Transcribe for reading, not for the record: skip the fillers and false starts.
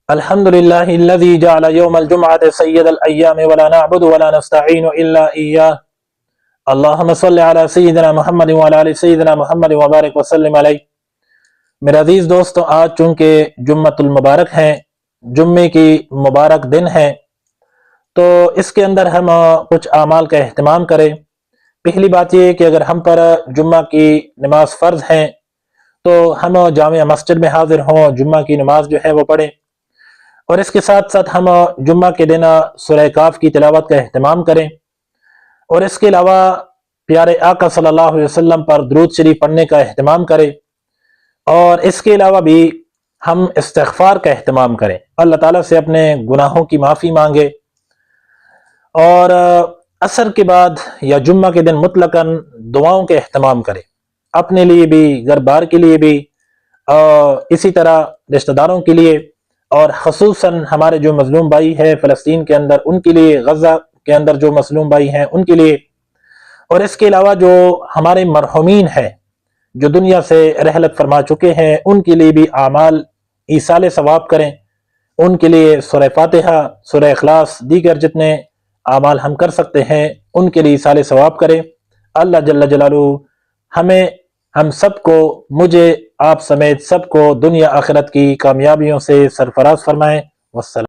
الحمد للہ الذی جعل یوم الجمعة سید الایام ولا نعبد ولا نستعین الا ایاہ اللہم صلی علی سیدنا محمد وعلی آل سیدنا محمد وبارک وسلم علیہ۔ میرے عزیز دوستو، آج چونکہ جمعۃ المبارک ہیں، جمعے کی مبارک دن ہے، تو اس کے اندر ہم کچھ اعمال کا اہتمام کریں۔ پہلی بات یہ کہ اگر ہم پر جمعہ کی نماز فرض ہیں تو ہم جامع مسجد میں حاضر ہوں، جمعہ کی نماز جو ہے وہ پڑھیں، اور اس کے ساتھ ساتھ ہم جمعہ کے دن سورہ کاف کی تلاوت کا اہتمام کریں، اور اس کے علاوہ پیارے آقا صلی اللہ علیہ وسلم پر درود شریف پڑھنے کا اہتمام کریں، اور اس کے علاوہ بھی ہم استغفار کا اہتمام کریں، اللہ تعالیٰ سے اپنے گناہوں کی معافی مانگے، اور عصر کے بعد یا جمعہ کے دن مطلقاً دعاؤں کے اہتمام کریں، اپنے لیے بھی، گھر بار کے لیے بھی، اور اسی طرح رشتہ داروں کے لیے، اور خصوصاً ہمارے جو مظلوم بھائی ہیں فلسطین کے اندر ان کے لیے، غزہ کے اندر جو مظلوم بھائی ہیں ان کے لیے، اور اس کے علاوہ جو ہمارے مرحومین ہیں جو دنیا سے رحلت فرما چکے ہیں ان کے لیے بھی اعمال ایصال ثواب کریں، ان کے لیے سورہ فاتحہ، سورہ اخلاص، دیگر جتنے اعمال ہم کر سکتے ہیں ان کے لیے ایصال ثواب کریں۔ اللہ جل جلالہ ہم سب کو، مجھے، آپ سمیت سب کو دنیا آخرت کی کامیابیوں سے سرفراز فرمائیں۔ والسلام۔